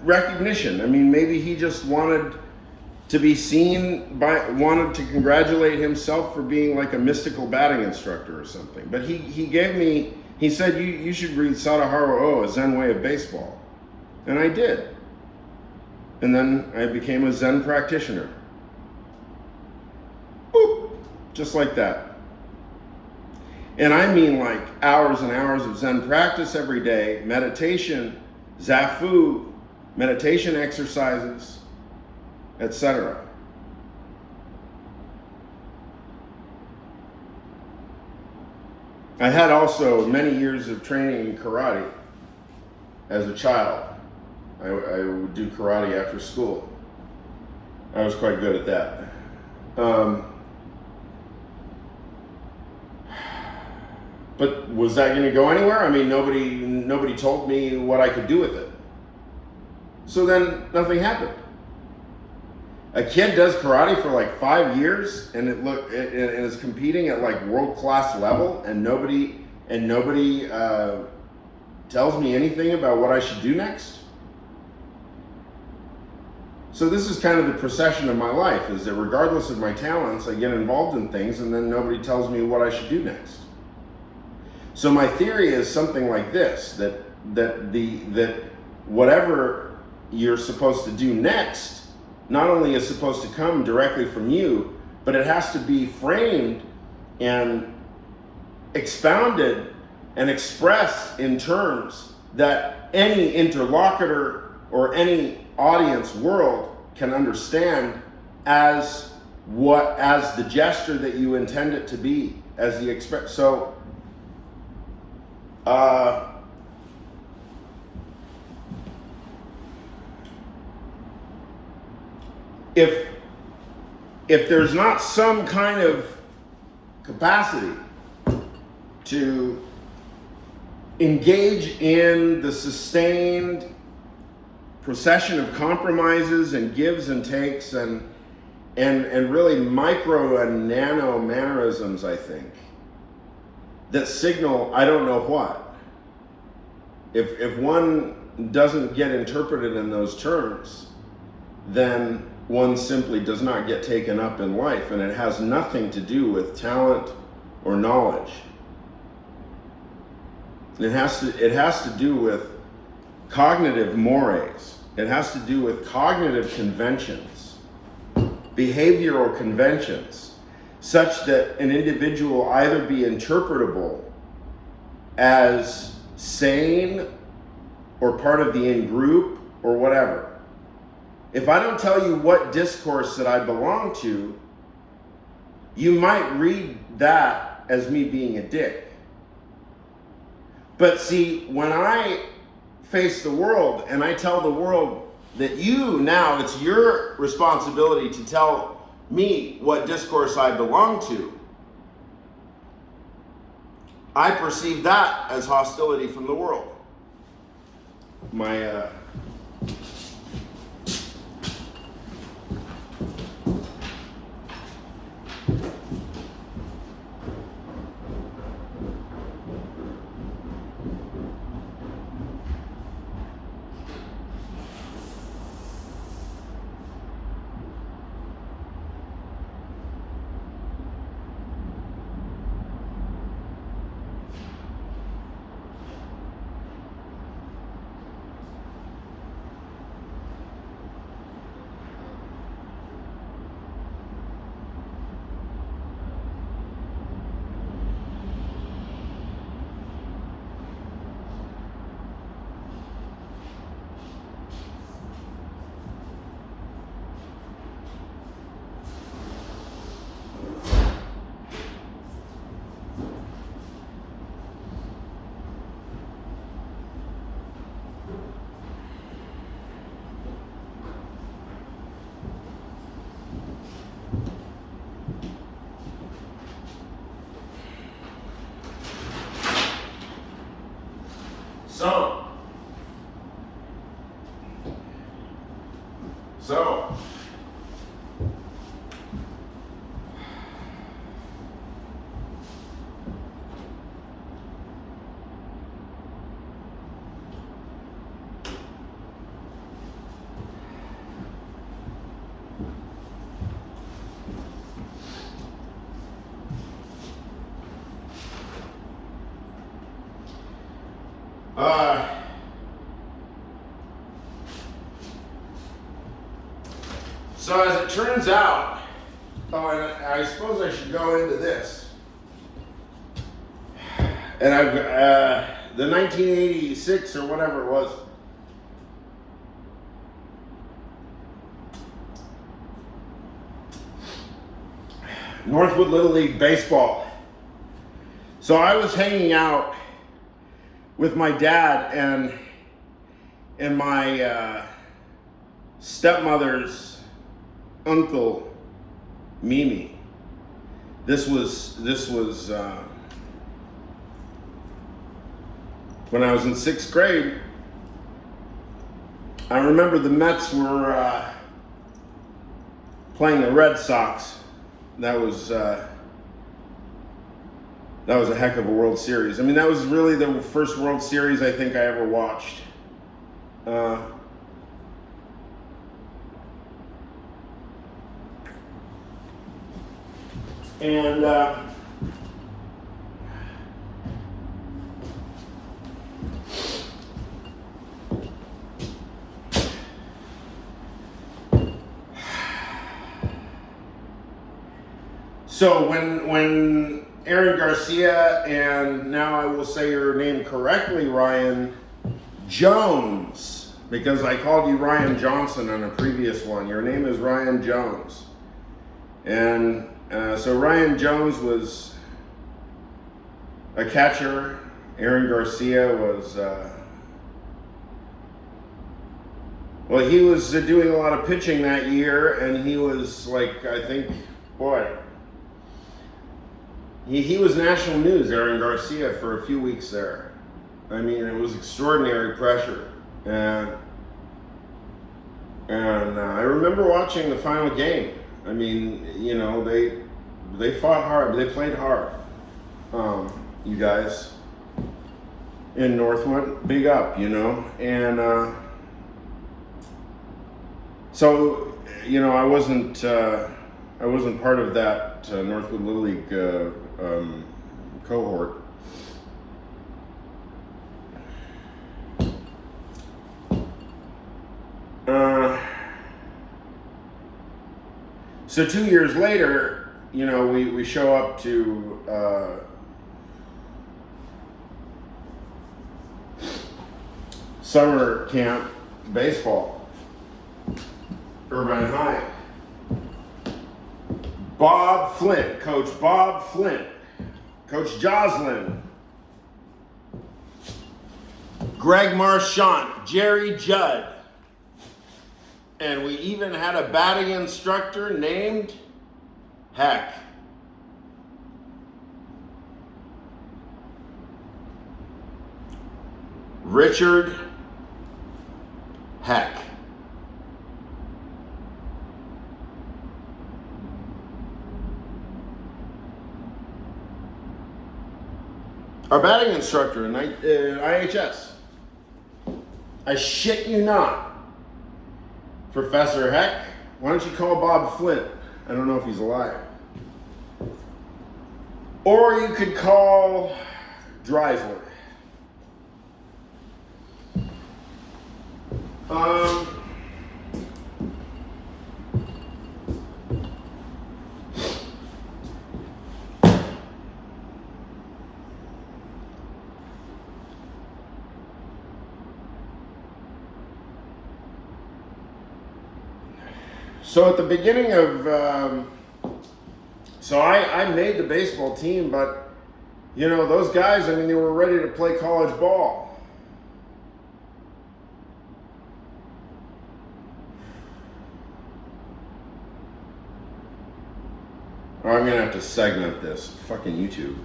recognition. I mean, maybe he just wanted to be seen wanted to congratulate himself for being like a mystical batting instructor or something. But he said, you should read Sadaharu Oh, A Zen Way of Baseball. And I did. And then I became a Zen practitioner. Boop, just like that. And I mean like hours and hours of Zen practice every day, meditation, Zafu, meditation exercises, etc. I had also many years of training in karate as a child. I would do karate after school. I was quite good at that. But was that going to go anywhere? I mean, nobody told me what I could do with it. So then nothing happened. A kid does karate for like 5 years and it is competing at like world-class level, and nobody tells me anything about what I should do next. So this is kind of the procession of my life, is that regardless of my talents, I get involved in things and then nobody tells me what I should do next. So my theory is something like this, that whatever you're supposed to do next not only is supposed to come directly from you, but it has to be framed and expounded and expressed in terms that any interlocutor or any audience world can understand as the gesture that you intend it to be, as the so if there's not some kind of capacity to engage in the sustained procession of compromises and gives and takes and really micro and nano mannerisms, I think, that signal I don't know what. If one doesn't get interpreted in those terms, then one simply does not get taken up in life, and it has nothing to do with talent or knowledge. It has to do with cognitive mores. It has to do with cognitive conventions, behavioral conventions, such that an individual either be interpretable as sane or part of the in-group or whatever. If I don't tell you what discourse that I belong to, you might read that as me being a dick. But see, when I face the world and I tell the world that now it's your responsibility to tell me what discourse I belong to, I perceive that as hostility from the world. So, So as it turns out, oh, and I suppose I should go into this. And I've the 1986 or whatever it was. Northwood Little League baseball. So I was hanging out with my dad and my stepmother's uncle, Mimi. This was when I was in 6th grade. I remember the Mets were playing the Red Sox. That was a heck of a World Series. I mean, that was really the first World Series I think I ever watched. So when Aaron Garcia, and now I will say your name correctly, Ryan Jones, because I called you Ryan Johnson on a previous one. Your name is Ryan Jones. And so Ryan Jones was a catcher. Aaron Garcia was, well, he was doing a lot of pitching that year, and he was like, I think, boy, he was national news, Aaron Garcia, for a few weeks there. I mean, it was extraordinary pressure. And I remember watching the final game. I mean, you know, they fought hard. They played hard. You guys in Northwood, big up, you know. And so, you know, I wasn't part of that Northwood Little League cohort. So 2 years later, you know, we show up to summer camp baseball, Irvine High. Bob Flint, Coach Bob Flint, Coach Joslin, Greg Marchant, Jerry Judd, and we even had a batting instructor named Heck. Richard Heck. Our batting instructor in IHS. I shit you not. Professor Heck, why don't you call Bob Flint? I don't know if he's alive. Or you could call Dreisler. So at the beginning of, so I made the baseball team, but, you know, those guys, I mean, they were ready to play college ball. Oh, I'm going to have to segment this. Fucking YouTube.